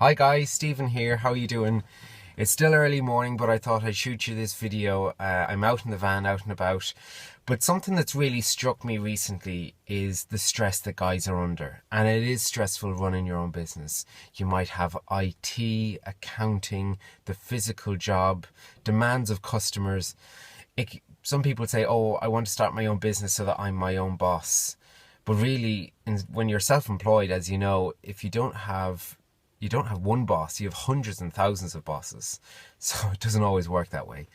Hi guys, Stephen here. How are you doing? It's still early morning, but I thought I'd shoot you this video. I'm out in the van, out and about. But something that's really struck me recently is the stress that guys are under. And it is stressful running your own business. You might have IT, accounting, the physical job, demands of customers. Some people say, oh, I want to start my own business so that I'm my own boss. But really, when you're self-employed, as you know, if you don't have one boss, you have hundreds and thousands of bosses. So it doesn't always work that way.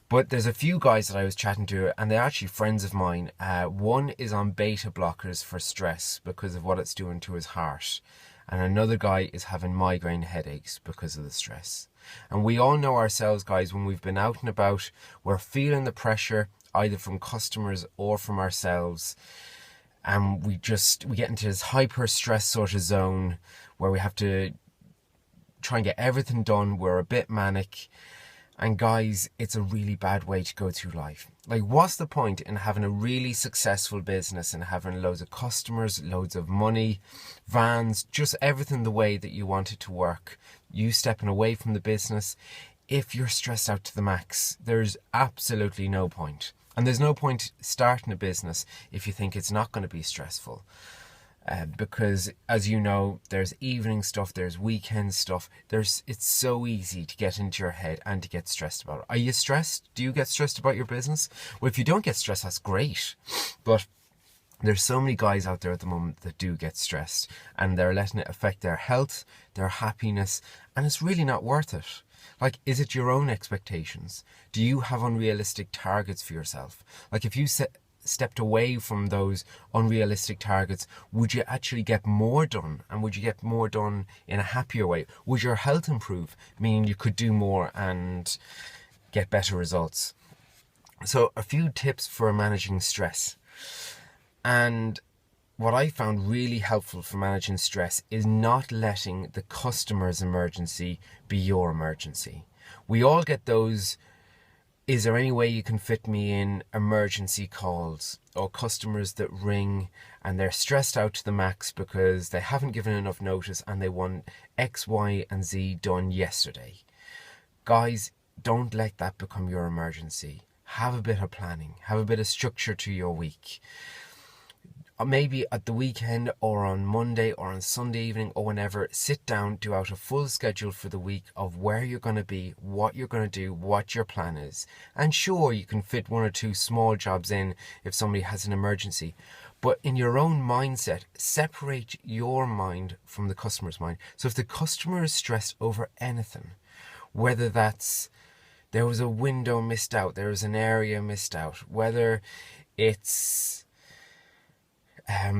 But there's a few guys that I was chatting to, and they're actually friends of mine. One is on beta blockers for stress because of what it's doing to his heart. And another guy is having migraine headaches because of the stress. And we all know ourselves, guys, when we've been out and about, we're feeling the pressure either from customers or from ourselves. And we get into this hyper stress sort of zone where we have to try and get everything done. We're a bit manic. And guys, it's a really bad way to go through life. Like, what's the point in having a really successful business and having loads of customers, loads of money, vans, just everything the way that you want it to work, you stepping away from the business, if you're stressed out to the max? There's absolutely no point. And there's no point starting a business if you think it's not going to be stressful. Because, as you know, there's evening stuff, there's weekend stuff. It's so easy to get into your head and to get stressed about it. Are you stressed? Do you get stressed about your business? Well, if you don't get stressed, that's great. But there's so many guys out there at the moment that do get stressed, and they're letting it affect their health, their happiness, and it's really not worth it. Like, is it your own expectations? Do you have unrealistic targets for yourself? Like, if you stepped away from those unrealistic targets, would you actually get more done? And would you get more done in a happier way? Would your health improve, meaning you could do more and get better results? So a few tips for managing stress. And what I found really helpful for managing stress is not letting the customer's emergency be your emergency. We all get those, is there any way you can fit me in, emergency calls, or customers that ring and they're stressed out to the max because they haven't given enough notice and they want X, Y, and Z done yesterday. Guys, don't let that become your emergency. Have a bit of planning, have a bit of structure to your week. Maybe at the weekend or on Monday or on Sunday evening or whenever, sit down, do out a full schedule for the week of where you're going to be, what you're going to do, what your plan is. And sure, you can fit one or two small jobs in if somebody has an emergency. But in your own mindset, separate your mind from the customer's mind. So if the customer is stressed over anything, whether that's there was a window missed out, there was an area missed out, whether it's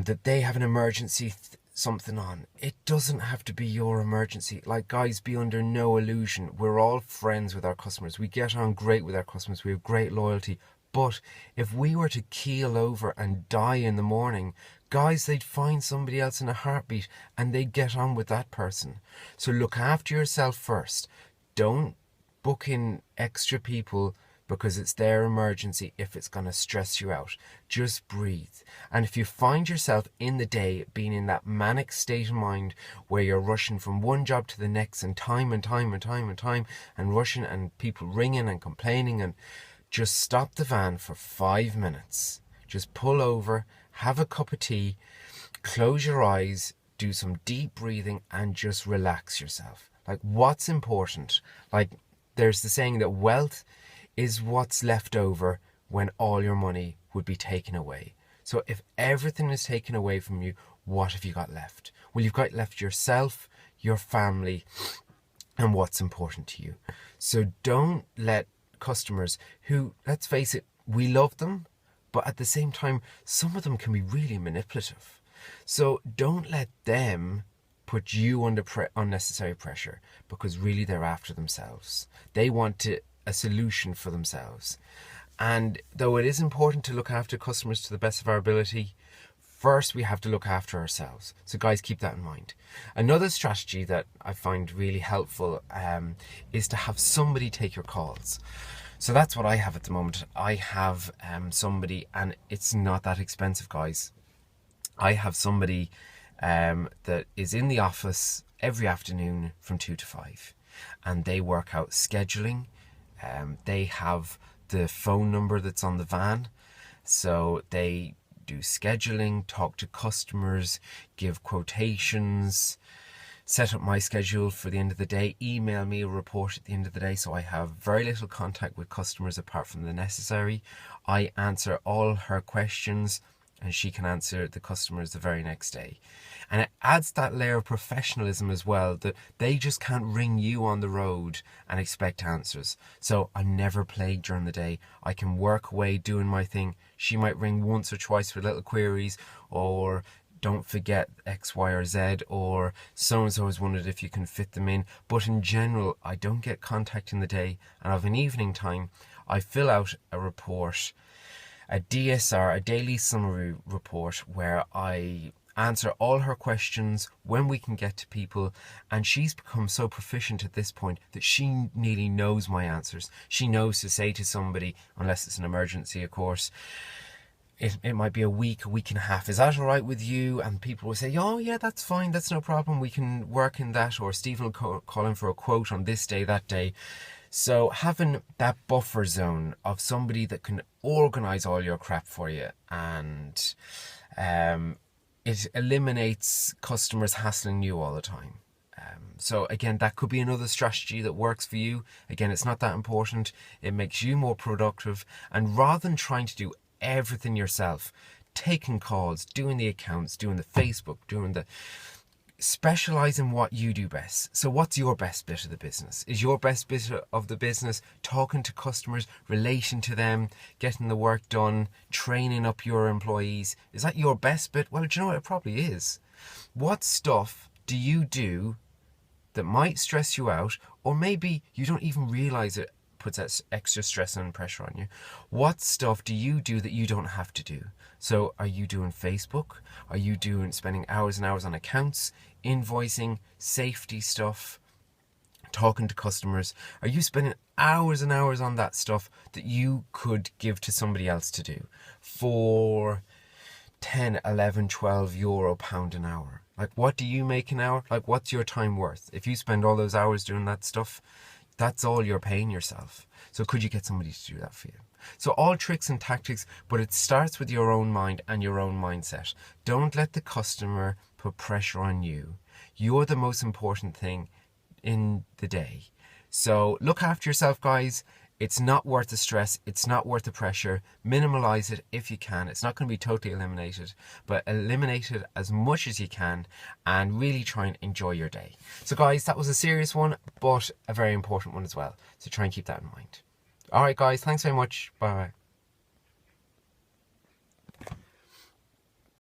that they have an emergency something on, it doesn't have to be your emergency. Like, guys, be under no illusion. We're all friends with our customers. We get on great with our customers. We have great loyalty. But if we were to keel over and die in the morning, guys, they'd find somebody else in a heartbeat and they'd get on with that person. So look after yourself first. Don't book in extra people because it's their emergency if it's going to stress you out. Just breathe. And if you find yourself in the day being in that manic state of mind where you're rushing from one job to the next and time and rushing and people ringing and complaining, and just stop the van for 5 minutes. Just pull over, have a cup of tea, close your eyes, do some deep breathing and just relax yourself. Like, what's important? Like, there's the saying that wealth is what's left over when all your money would be taken away. So if everything is taken away from you, what have you got left? Well, you've got left yourself, your family, and what's important to you. So don't let customers who, let's face it, we love them, but at the same time, some of them can be really manipulative. So don't let them put you under unnecessary pressure, because really they're after themselves. They want a solution for themselves. And though it is important to look after customers to the best of our ability, first we have to look after ourselves. So guys, keep that in mind. Another strategy that I find really helpful is to have somebody take your calls. So that's what I have at the moment. I have somebody, and it's not that expensive, guys. I have somebody that is in the office every afternoon from 2 to 5. And they work out scheduling. They have the phone number that's on the van. So they do scheduling, talk to customers, give quotations, set up my schedule for the end of the day, email me a report at the end of the day. So I have very little contact with customers apart from the necessary. I answer all her questions and she can answer the customers the very next day. And it adds that layer of professionalism as well, that they just can't ring you on the road and expect answers. So I'm never plagued during the day. I can work away doing my thing. She might ring once or twice for little queries, or don't forget X, Y, or Z, or so-and-so has wondered if you can fit them in. But in general, I don't get contact in the day. And of an evening time, I fill out a report, a DSR, a daily summary report, where I answer all her questions when we can get to people. And she's become so proficient at this point that she nearly knows my answers. She knows to say to somebody, unless it's an emergency, of course, it might be a week and a half. Is that all right with you? And people will say, oh yeah, that's fine. That's no problem. We can work in that. Or Stephen will call in for a quote on this day, that day. So having that buffer zone of somebody that can organize all your crap for you, and it eliminates customers hassling you all the time. So again, that could be another strategy that works for you. Again, it's not that important. It makes you more productive. And rather than trying to do everything yourself, taking calls, doing the accounts, doing the Facebook, specialize in what you do best. So what's your best bit of the business? Is your best bit of the business talking to customers, relating to them, getting the work done, training up your employees? Is that your best bit? Well, do you know what? It probably is. What stuff do you do that might stress you out, or maybe you don't even realize it puts that extra stress and pressure on you? What stuff do you do that you don't have to do? So are you doing Facebook? Are you spending hours and hours on accounts, invoicing, safety stuff, talking to customers? Are you spending hours and hours on that stuff that you could give to somebody else to do for 10, 11, 12 euro, pound an hour? Like, what do you make an hour? Like, what's your time worth? If you spend all those hours doing that stuff, that's all you're paying yourself. So could you get somebody to do that for you? So all tricks and tactics, but it starts with your own mind and your own mindset. Don't let the customer put pressure on you. You're the most important thing in the day. So look after yourself, guys. It's not worth the stress. It's not worth the pressure. Minimize it if you can. It's not going to be totally eliminated, but eliminate it as much as you can and really try and enjoy your day. So guys, that was a serious one, but a very important one as well. So try and keep that in mind. All right, guys, thanks very much. Bye.